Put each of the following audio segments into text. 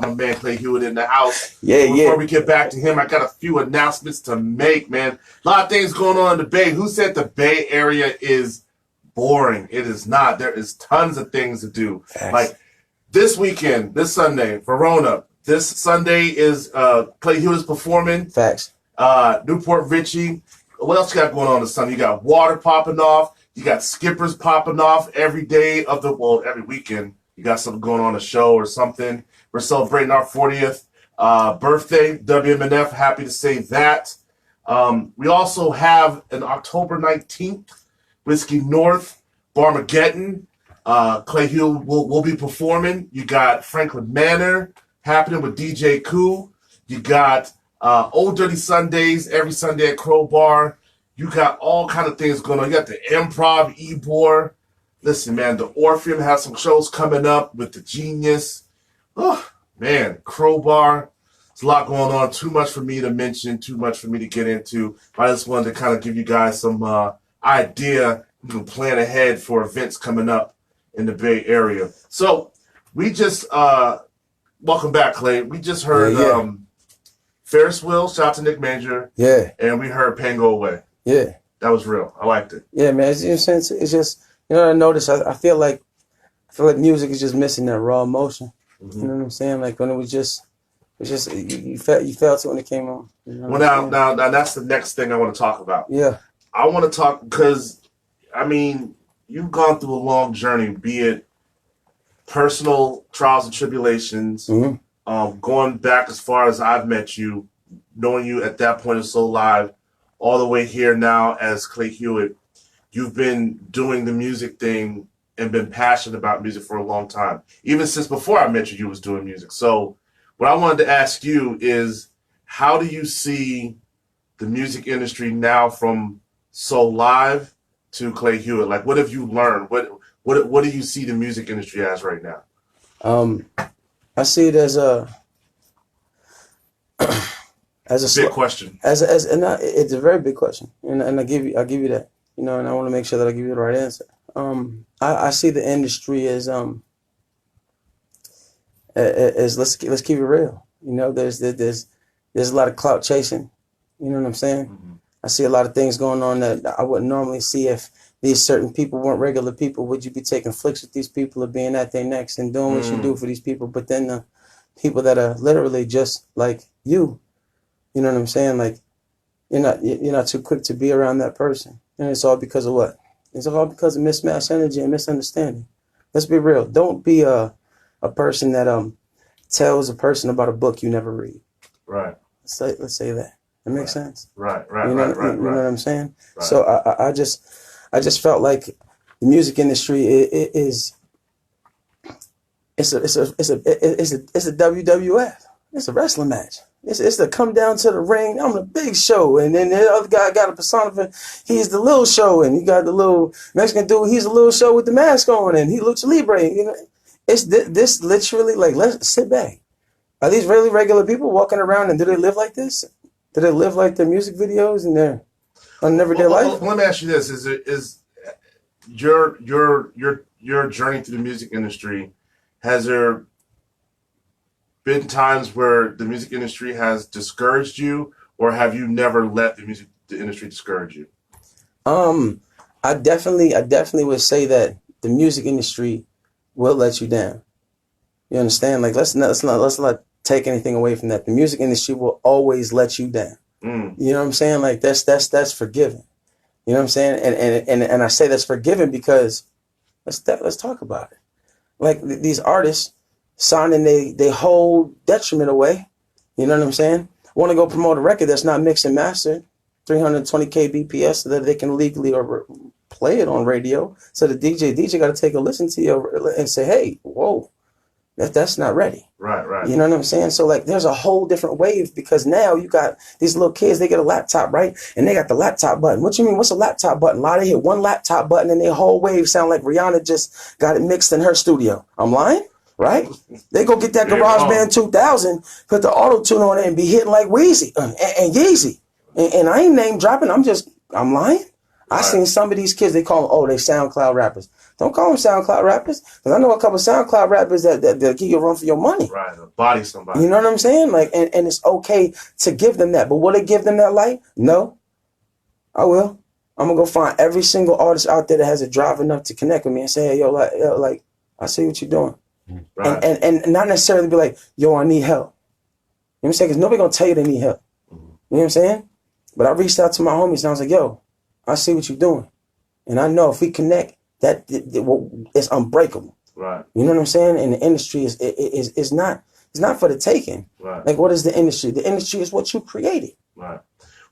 my man Clay Hewitt in the house. Yeah, Before we get back to him, I got a few announcements to make, man. A lot of things going on in the Bay. Who said the Bay Area is boring? It is not. There is tons of things to do. Facts. Like this weekend, this Sunday, Verona. This Sunday is Clay Hewitt's performing. Facts. Newport Richie. What else you got going on this Sunday? You got water popping off. You got skippers popping off every day of every weekend. You got something going on, a show or something. We're celebrating our 40th birthday, WMNF. Happy to say that. We also have an October 19th, Whiskey North, Barmageddon. Clay Hewitt will be performing. You got Franklin Manor happening with DJ Koo. You got Old Dirty Sundays every Sunday at Crowbar. You got all kind of things going on. You got the Improv, Ebor. Listen, man, the Orpheum has some shows coming up with the Genius. Oh, man, Crowbar. There's a lot going on. Too much for me to mention, too much for me to get into. I just wanted to kind of give you guys some idea. You can plan ahead for events coming up in the Bay Area. So we just, welcome back, Clay. We just heard Ferris Wheel, shout out to Nick Major. Yeah. And we heard Pain Go Away. Yeah. That was real. I liked it. Yeah, man. It's just, you know what I noticed? I feel like music is just missing that raw emotion. Mm-hmm. You know what I'm saying? Like when you felt it when it came on. You know now that's the next thing I want to talk about. Yeah. I want to talk because, I mean, you've gone through a long journey, be it personal trials and tribulations, going back as far as I've met you, knowing you at that point as So Live, all the way here now as Clay Hewitt. You've been doing the music thing and been passionate about music for a long time. Even since before I met you, you was doing music. So what I wanted to ask you is, how do you see the music industry now from So Live to Clay Hewitt? Like, what have you learned? What do you see the music industry as right now? I see it as a big question. It's a very big question, and I'll give you that. You know, and I want to make sure that I give you the right answer. I see the industry as let's keep it real. You know, there's a lot of clout chasing. You know what I'm saying? Mm-hmm. I see a lot of things going on that I wouldn't normally see if these certain people weren't regular people. Would you be taking flicks with these people or being at their necks and doing what you do for these people? But then the people that are literally just like you know what I'm saying? Like you're not too quick to be around that person. And it's all because of what? It's all because of mismatched energy and misunderstanding. Let's be real. Don't be a person that tells a person about a book you never read. Right. Let's say that. That makes sense. Right. You know what I'm saying? Right. So I just felt like the music industry is it's a WWF. It's a wrestling match. It's to come down to the ring. I'm the big show, and then the other guy got a persona. He's the little show, and you got the little Mexican dude. He's a little show with the mask on, and he lucha libre. You know, it's this literally like, let's sit back. Are these really regular people walking around, and do they live like this? Do they live like their music videos and their on everyday life? Let me ask you this: Is your journey through the music industry, has there been times where the music industry has discouraged you, or have you never let the industry discourage you? I definitely would say that the music industry will let you down. You understand? Like let's not take anything away from that. The music industry will always let you down. You know what I'm saying? Like that's forgiven. You know what I'm saying? And I say that's forgiven because let's talk about it. Like these artists signing they whole detriment away. You know what I'm saying? Want to go promote a record that's not mixed and mastered, 320 kbps, so that they can legally or play it on radio. So the DJ got to take a listen to you and say, hey, whoa, that's not ready. Right. You know what I'm saying? So like there's a whole different wave because now you got these little kids, they get a laptop, right? And they got the laptop button. What you mean? What's a laptop button? A lot of hit one laptop button and their whole wave sound like Rihanna just got it mixed in her studio. I'm lying? Right? They go get that GarageBand 2000, put the auto-tune on it and be hitting like Weezy and Yeezy. And I ain't name dropping. I'm lying. I seen some of these kids, they call them, they SoundCloud rappers. Don't call them SoundCloud rappers. Because I know a couple SoundCloud rappers that give you a run for your money. Right, body somebody. You know what I'm saying? Like, and it's okay to give them that. But will it give them that light? No. I will. I'm gonna go find every single artist out there that has a drive enough to connect with me and say, hey, yo, I see what you're doing. Right. And not necessarily be like, yo, I need help. You know what I'm saying? Because nobody gonna tell you they need help. You know what I'm saying? But I reached out to my homies and I was like, yo, I see what you're doing. And I know if we connect, that it's unbreakable. Right. You know what I'm saying? And the industry is not for the taking. Right. Like, what is the industry? The industry is what you created. Right.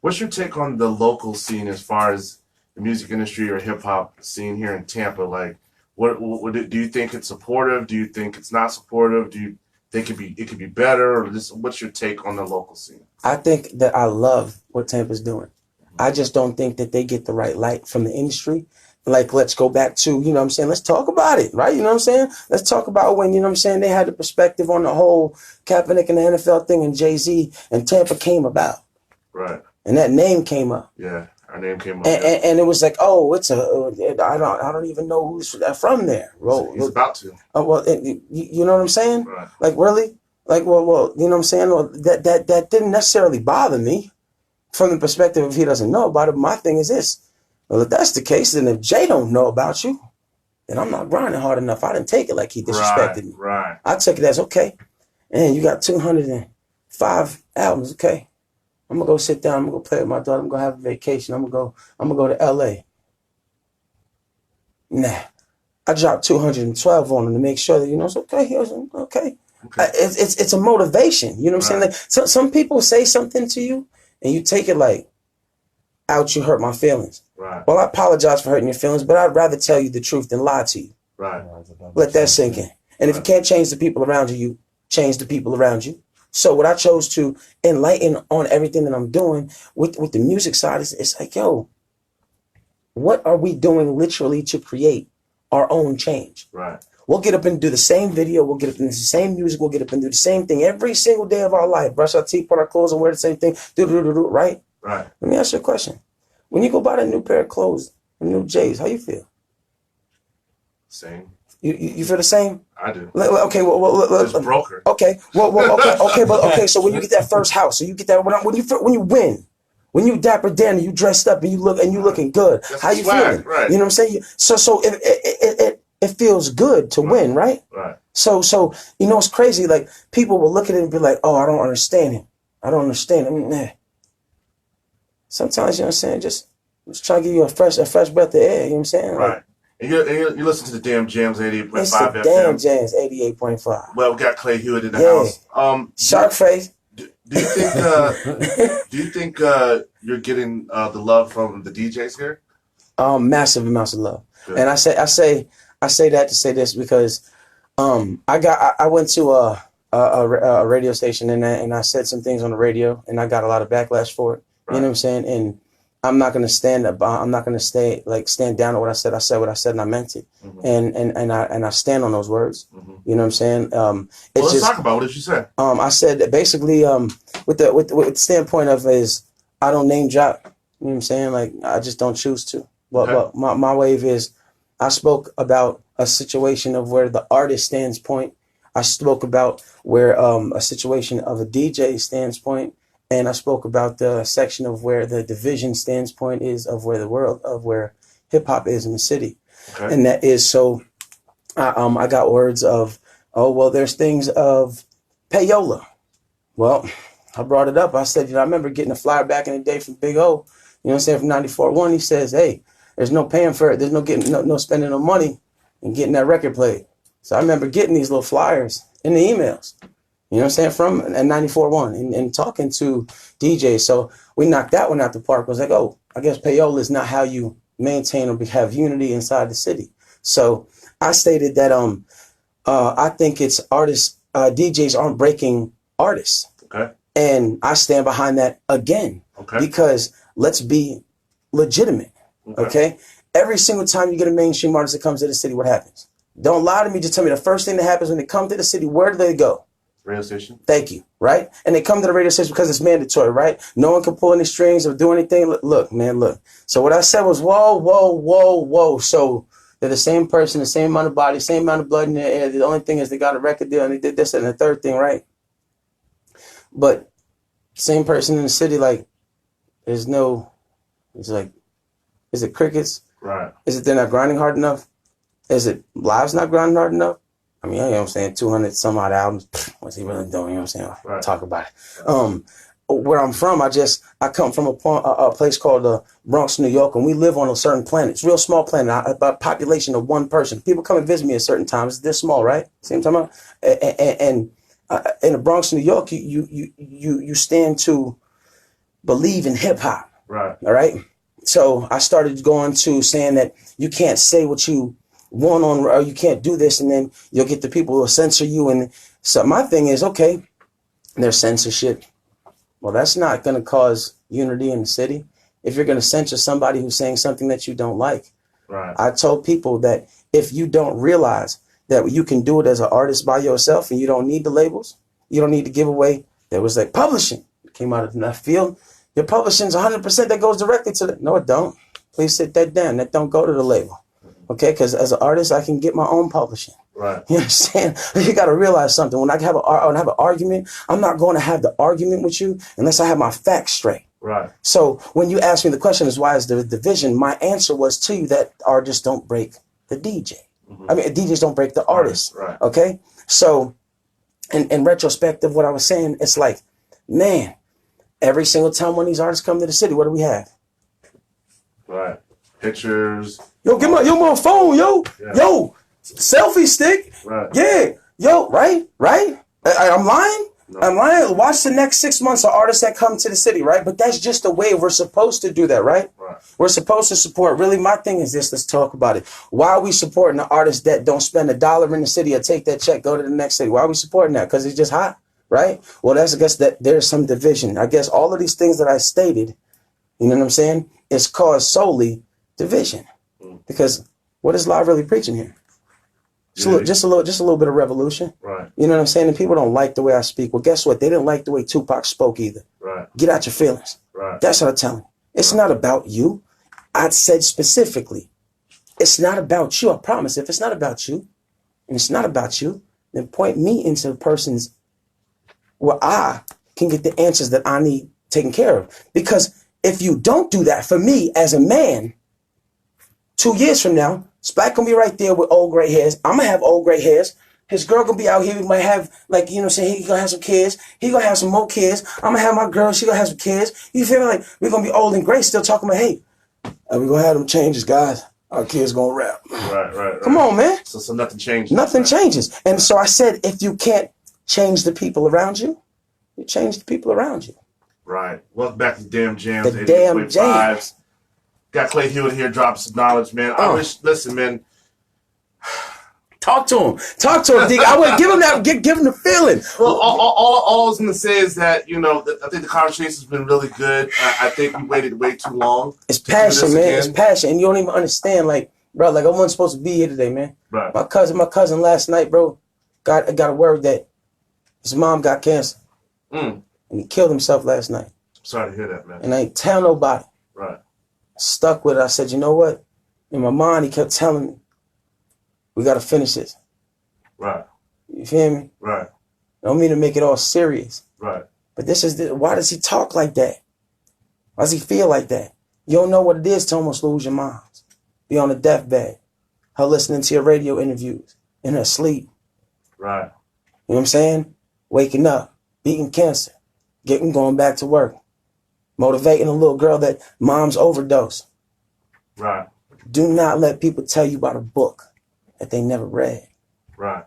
What's your take on the local scene as far as the music industry or hip hop scene here in Tampa? Like, what do you think it's supportive? Do you think it's not supportive? Do you think it could be better? Or just what's your take on the local scene? I think that I love what Tampa's doing. I just don't think that they get the right light from the industry. Like, let's go back to, you know what I'm saying? Let's talk about it, right? You know what I'm saying? Let's talk about when, you know what I'm saying, they had the perspective on the whole Kaepernick and the NFL thing and Jay-Z and Tampa came about. Right. And that name came up. Yeah, our name came up. And it was like, oh, I don't even know who's from there. Well, he's about to. You know what I'm saying? Right. Like, really? Like, well, you know what I'm saying? Well, that didn't necessarily bother me from the perspective if he doesn't know about it. My thing is this. Well, if that's the case, then if Jay don't know about you, then I'm not grinding hard enough. I didn't take it like he disrespected me. Right. I took it as, okay, and you got 205 albums, okay. I'm gonna go sit down. I'm gonna go play with my daughter. I'm gonna have a vacation. I'm gonna go to LA. Nah, I dropped 212 on him to make sure that, you know, it's okay. Okay. It's a motivation. You know what I'm saying? Like, some people say something to you and you take it like, ouch, you hurt my feelings. Right. Well, I apologize for hurting your feelings, but I'd rather tell you the truth than lie to you. Right. Let that sink in. And if you can't change the people around you, you change the people around you. So what I chose to enlighten on everything that I'm doing with the music side is, it's like, yo, what are we doing literally to create our own change? Right. We'll get up and do the same video. We'll get up and do the same music. We'll get up and do the same thing every single day of our life. Brush our teeth, put our clothes on, wear the same thing. Right? Right. Let me ask you a question. When you go buy a new pair of clothes, a new J's, how you feel? Same. You feel the same? I do. Okay, it's broker. Okay, okay. So when you get that first house, so you get that when you win, when you dapper Dan and you dressed up and you looking good, that's how you feeling? Right. You know what I'm saying? So it feels good to win, right? Right. So you know it's crazy. Like, people will look at it and be like, oh, I don't understand him. I don't understand him. Nah. Sometimes, you know what I'm saying, just try to give you a fresh breath of air. You know what I'm saying? Right. Like, and you listen to the damn Jams 88.5 it's the damn Jams 88.5. Well, we got Clay Hewitt in the house. Sharkface. Do you think you're getting the love from the DJs here? Massive amounts of love. Good. And I say that to say this because I went to a radio station and I said some things on the radio and I got a lot of backlash for it. Right. You know what I'm saying? And I'm not gonna stand down on what I said. I said what I said and I meant it. Mm-hmm. And I stand on those words. Mm-hmm. You know what I'm saying? Let's talk about what did you say? I said that basically with the standpoint of is I don't name drop. You know what I'm saying? Like, I just don't choose to. But my wave is I spoke about a situation of where the artist stands point. I spoke about where a situation of a DJ stands point. And I spoke about the section of where the division standpoint is of where the world of where hip hop is in the city. Okay. And that is so I got words of, oh, well, there's things of payola. Well, I brought it up. I said, I remember getting a flyer back in the day from Big O, you know what I'm saying, from 94.1. He says, hey, there's no paying for it. There's no spending no money and getting that record played. So I remember getting these little flyers in the emails. You know what I'm saying? From 94.1 and talking to DJs. So we knocked that one out the park. I was like, oh, I guess payola is not how you maintain or have unity inside the city. So I stated that I think it's artists, DJs aren't breaking artists. Okay. And I stand behind that again. Okay. Because let's be legitimate. Okay. Every single time you get a mainstream artist that comes to the city, what happens? Don't lie to me. Just tell me the first thing that happens when they come to the city. Where do they go? Radio station. Thank you. Right? And they come to the radio station because it's mandatory, right? No one can pull any strings or do anything. Look, man, look. So what I said was, whoa. So They're the same person, the same amount of body, same amount of blood in their air. The only thing is they got a record deal and they did this and the third thing, right? But same person in the city, like, it's like, is it crickets? Right. Is it they're not grinding hard enough? Is it lives not grinding hard enough? I mean, you know what I'm saying, 200 some odd albums. What's he really doing? You know what I'm saying? Right. Talk about it. Where I'm from, I come from a place called Bronx, New York, and we live on a certain planet. It's a real small planet, about a population of one person. People come and visit me at certain times. They're small, right? Same time, and in the Bronx, New York, you stand to believe in hip hop. Right. All right. So I started going to saying that you can't say what you want on, or you can't do this, and then you'll get the people who will censor you. And so my thing is, okay, there's censorship. Well, that's not going to cause unity in the city. If you're going to censor somebody who's saying something that you don't like, right. I told people that if you don't realize that you can do it as an artist by yourself and you don't need the labels, you don't need to give away. There was like publishing. It came out of left field. Your publishing's 100% that goes directly to the, no, it don't. Please sit that down. That don't go to the label. Okay, because as an artist, I can get my own publishing. Right. You understand? You got to realize something. When I have an argument, I'm not going to have the argument with you unless I have my facts straight. Right. So when you ask me the question is why is there a division, my answer was to you that artists don't break the DJ. I mean, DJs don't break the artist. Right. Okay? So in retrospect of what I was saying, it's like, man, every single time one of these artists come to the city, what do we have? Right. Pictures. Yo, get my phone, yo. Yeah. Yo, selfie stick. Right. Yeah. Yo, right? I'm lying? No. I'm lying. Watch the next 6 months of artists that come to the city, right? But that's just the way we're supposed to do that, right? Right. We're supposed to support. Really, my thing is this. Let's talk about it. Why are we supporting the artists that don't spend $1 in the city or take that check, go to the next city? Why are we supporting that? Because it's just hot, right? Well, I guess that there's some division. I guess all of these things that I stated, you know what I'm saying, is caused solely division. Because what is Live really preaching here? Just a little bit of revolution. Right. You know what I'm saying? And people don't like the way I speak. Well, guess what? They didn't like the way Tupac spoke either. Right. Get out your feelings. Right. That's what I'm telling you. It's not about you. I said specifically, it's not about you. I promise. If it's not about you, and it's not about you, then point me into the person's where I can get the answers that I need taken care of. Because if you don't do that for me as a man, 2 years from now, Spike gonna be right there with old gray hairs. I'm gonna have old gray hairs. His girl gonna be out here. We might have, like, you know what I'm saying, he gonna have some kids. He gonna have some more kids. I'm gonna have my girl. She gonna have some kids. You feel me? Like, we're gonna be old and gray still talking about, hey, we're gonna have them changes, guys. Our kids gonna rap. Right. Come on, man. So nothing changes. Nothing changes. And so I said, if you can't change the people around you, you change the people around you. Right. Welcome back to Damn Jams. The Damn Jams. Got Clay Hewitt here, drop some knowledge, man. Listen, man. Talk to him, D. I would give him that, give him the feeling. Well, all I was gonna say is that, you know, I think the conversation's been really good. I think we waited way too long. It's passion, man. It's passion, and you don't even understand, like, bro. Like, I wasn't supposed to be here today, man. Right. My cousin last night, bro, got a word that his mom got cancer, and he killed himself last night. Sorry to hear that, man. And I ain't tell nobody. Right. Stuck with it. I said, you know what? In my mind, he kept telling me, we got to finish this. Right. You feel me? Right. I don't mean to make it all serious. Right. But why does he talk like that? Why does he feel like that? You don't know what it is to almost lose your mind. Be on a deathbed. Her listening to your radio interviews. In her sleep. Right. You know what I'm saying? Waking up. Beating cancer. Going back to work. Motivating a little girl that mom's overdose. Right. Do not let people tell you about a book that they never read. Right.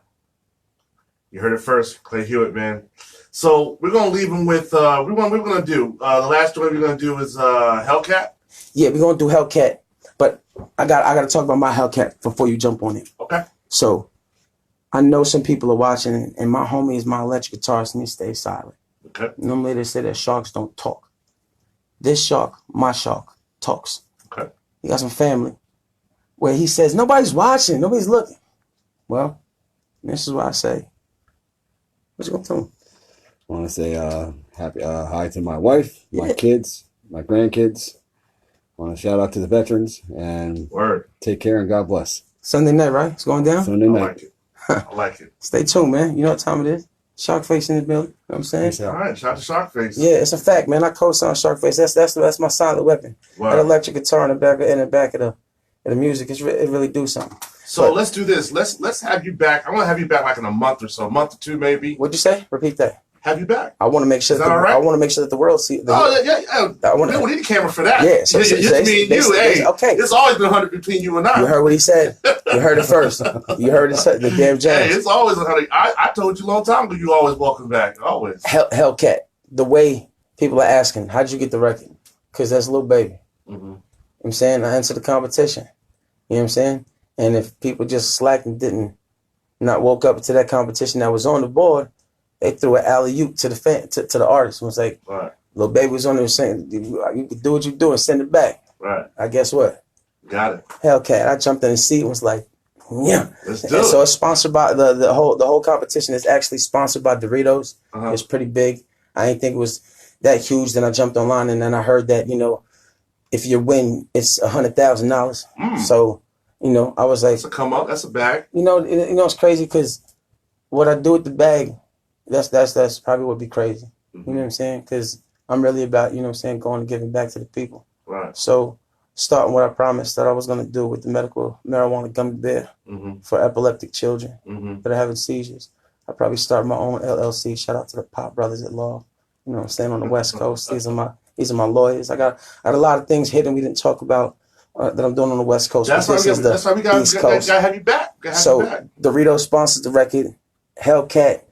You heard it first, Clay Hewitt, man. So we're gonna leave him with we're gonna do. The last joint we're gonna do is Hellcat. Yeah, we're gonna do Hellcat. But I gotta talk about my Hellcat before you jump on it. Okay. So I know some people are watching, and my homie is my electric guitarist, and he stays silent. Okay. Normally they say that sharks don't talk. This shark, my shark, talks. Okay. He got some family where he says, nobody's watching, nobody's looking. Well, this is what I say. What you gonna tell him? I want to say happy hi to my wife, my kids, my grandkids. I want to shout out to the veterans and Word. Take care and God bless. Sunday night, right? It's going down? Sunday I night. like it. I like it. Stay tuned, man. You know what time it is. Sharkface in the building. You know what I'm saying? Peace All out. right, shout out to Sharkface. Yeah, it's a fact, man. I co-sign Sharkface. That's my silent weapon. Wow. That electric guitar in the back of the music. It really do something. So But- let's do this. Let's have you back. I want to have you back like in a month or so, a month or two maybe. What'd you say? Repeat that. Have you back? I want to make sure Is that all right? I want to make sure that the world see. Oh yeah. I wanna- We don't need a camera for that. Yeah, so- it's so- me and you. basically- Hey, okay. It's always been 100 between you and I. You heard what he said. You heard it first. You heard it. The damn Hey, James. it's always 100. I told you a long time ago. You always welcome back. Always. Hellcat. The way people are asking, how'd you get the record? Because that's Lil Baby. Mm-hmm. You know what I'm saying? I entered the competition. You know what I'm saying? And if people just slacked and didn't not woke up to that competition that was on the board, they threw an alley-oop to the fan, to the artist. It was like, Right. Lil Baby was on there saying, you can do what you do and send it back. Right. I guess what? Got it. Hellcat. I jumped in the seat and was like, yeah. Let's do And it. so it's sponsored by the whole competition is actually sponsored by Doritos. Uh-huh. It's pretty big. I didn't think it was that huge. Then I jumped online and then I heard that, if you win, it's $100,000. Mm. So, I was like, That's a come up. That's a bag. it's crazy because what I do with the bag, that's probably would be crazy. You know what I'm saying? Because I'm really about, going and giving back to the people. Right. So starting what I promised that I was going to do with the medical marijuana gummy bear Mm-hmm. for epileptic children Mm-hmm. that are having seizures. I probably start my own LLC. Shout out to the Pop Brothers at Law. You know what I'm saying, on the West Coast. These are my lawyers. I got a lot of things hidden we didn't talk about that I'm doing on the West Coast. That's but why this is the we got East Coast. to have you back. Gotta have So you back. Doritos sponsors the record. Hellcat.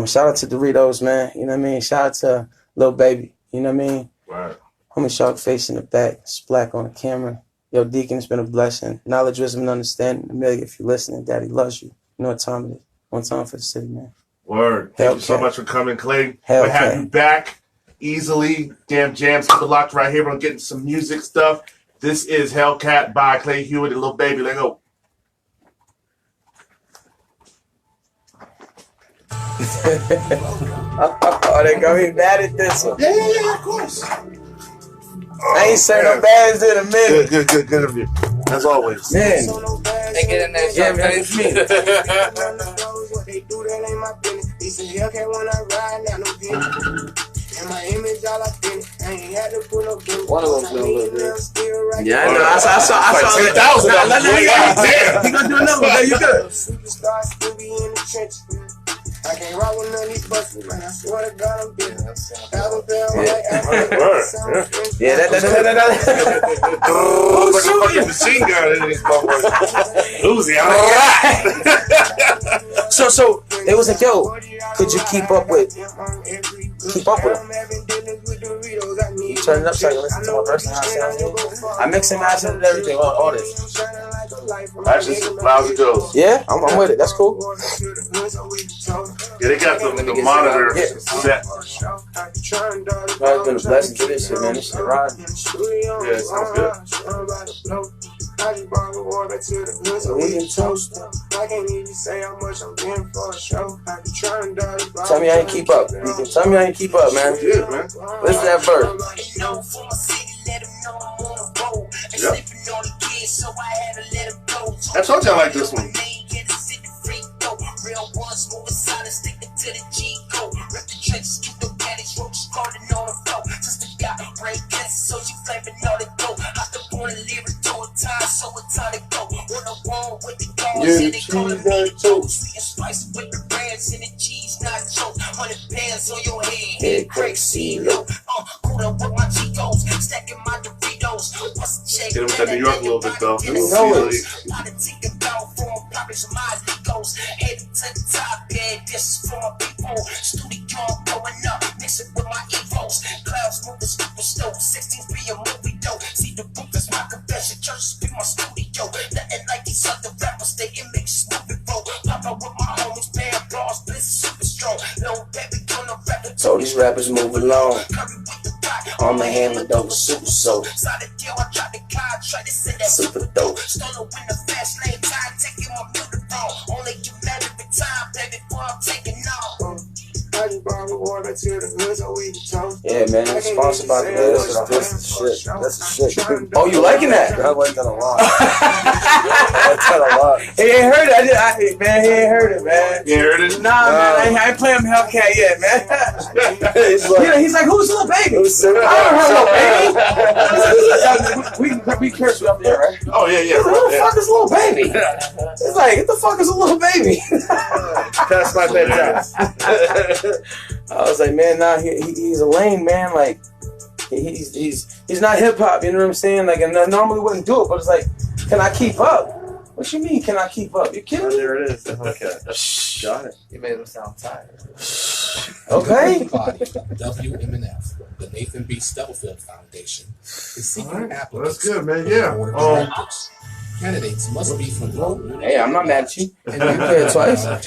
Shout out to Doritos, man. You know what I mean? Shout out to Lil Baby. You know what I mean? Right. Homie Sharkface in the back. Splack on the camera. Yo, Deacon, it's been a blessing. Knowledge, wisdom, and understanding. Amelia, if you're listening, Daddy loves you. You know what time it is. One time for the city, man. Word. Thank you so Hellcat. much for coming, Clay. Hellcat. We have you back easily. Damn jams. Keep it locked right here. We're getting some music stuff. This is Hellcat by Clay Hewitt and Lil Baby. Let go. Oh, they got me bad at this one. Yeah, of course. I ain't saying no bads in a minute. Good of you. As always. Man. They get in there. Yeah, man, it's me. What they do, that ain't my business. They say Hellcat when I ride, not no business. And my image all up in it. I ain't had to put no business. One of them's gonna look good. Yeah, I know. I saw Like 10,000 of them. Damn. You gonna do another one, baby? You good? Superstar still be in the trenches. I can't rock with none of these buses, man. I swear to God, I'm dead. Alabama, like Africa. Yeah, that. Like a fucking machine gun in this motherfucker. Uzi, So it was like, yo, could you keep up with them? You turn it up so I can listen to my verse and how it sounds. I mix and match it and everything, all this. That's just lousy Joes. Yeah, I'm with it. That's cool. Yeah, they got the monitor set. It's been a blessing to this shit, man. This shit riding. Yeah, it sounds good. Tell me I ain't keep up. You can tell me I ain't keep up, man. Yeah, man. Listen to that verse. I told you I like this one. Head crack, CeeLo. Get him with that New York a little bit though. You know it. So these rappers move along. On my hand, my dog was super so. Super dope. I just brought the water to the hood so we can toast. Yeah, man. It's sponsored by the Yeah, hood. this is shit. That's the shit. Oh, you liking that? I like that a lot. I like that a lot. He ain't heard it. Man, he ain't heard it, man. You heard it? Nah, man, I ain't playing Hellcat yet, man. He's like, who's Little Baby? I don't heard Little Baby. we curse up there, right? Oh yeah. Who the fuck is Little Baby? It's like, what the fuck is a Little Baby? That's my bedtime. I was like, man, nah, he's a lane, man. Like, he's not hip hop. You know what I'm saying? Like, and I normally wouldn't do it, but it's like, can I keep up? What you mean? Can I keep up? You kidding me? There it is. Okay. Got it. You made him sound tired. Okay. WMNF, the Nathan B. Stubblefield Foundation, is seeking Well, applicants. that's good, man. for the Yeah. board of directors. Candidates must be from local Hey, I'm not mad at you. and You play it twice. Hold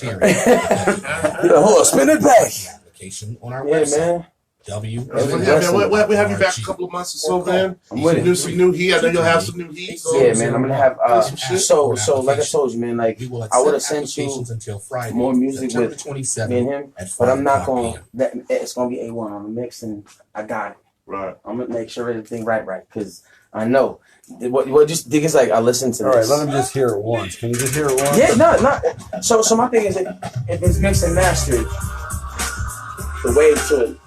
on, spin it back. application on our Yeah, website. man. Yeah, man. We have you back a couple of months or so, man. I'm with it. Some new heat. I know you'll have some new heat. So Yeah, man. I'm gonna have some shit. so like I told you, man. Like, We will I would have accept sent you applications until Friday, more music September with 27th me and him, at but I'm not 5 going. p.m. That it's gonna be A1 on the mix, and I got it. Right. I'm gonna make sure everything right, because I know what just think is like. I listen to All right, this. let him just hear it once. Can you just hear it once? Yeah, no. So my thing is, if it's mixed and mastered, the way to it,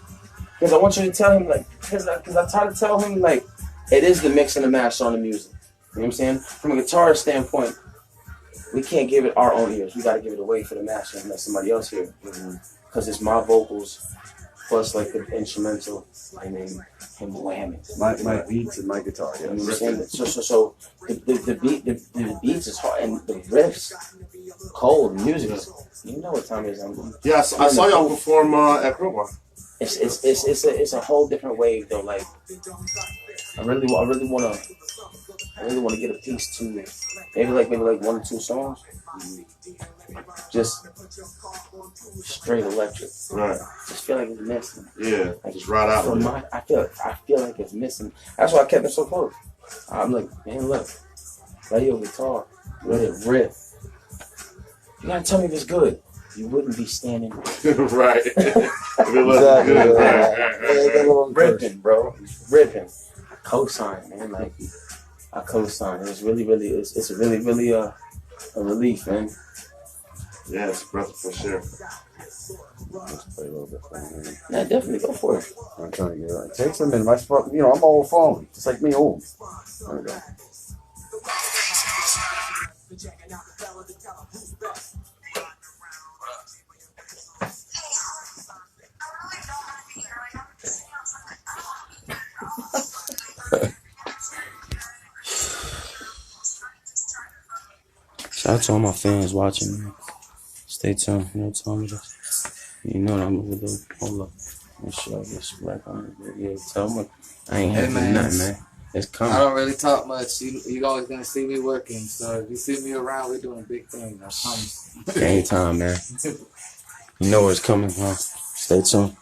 because I want you to tell him, like, because I try to tell him, like, it is the mix and the master on the music. You know what I'm saying? From a guitarist standpoint, we can't give it our own ears. We got to give it away for the master and let somebody else hear it. Because it's my vocals plus like the instrumental and then him whamming. My beats and my guitar. You know Yeah. what I'm saying? So the beats is hard and the riffs cold. The music is, you know what time it is. Yeah, I saw y'all perform at Crowbar. It's a whole different wave though. Like I really want to get a piece to maybe like 1 or 2 songs, just straight electric. Right. Just feel like it's missing. Yeah. Like, Just ride out with it. I feel like it's missing. That's why I kept it so close. I'm like, man, look, play your guitar, let it riff. You gotta tell me if it's good. You wouldn't be standing Right. If it wasn't Exactly. good. Yeah. ripping, bro. Ripping. I co-sign, man. Like I co-sign. It's really, it's really a relief, man. Yeah, it's a breath for sure. Let's play a little bit for him. Yeah, definitely go for it. I'm trying to get it right. It takes a minute. I'm old phone. Just like me old. There we go. Shout out to all my fans watching, man. Stay tuned. You know what time it is. You know what I'm with the hold up. Make sure I get some back on it. Yeah, tell me. I ain't having man. nothing, man. It's coming. I don't really talk much. You always gonna see me working. So if you see me around, we're doing big things. I promise. Game time, man. You know where it's coming, huh? Stay tuned.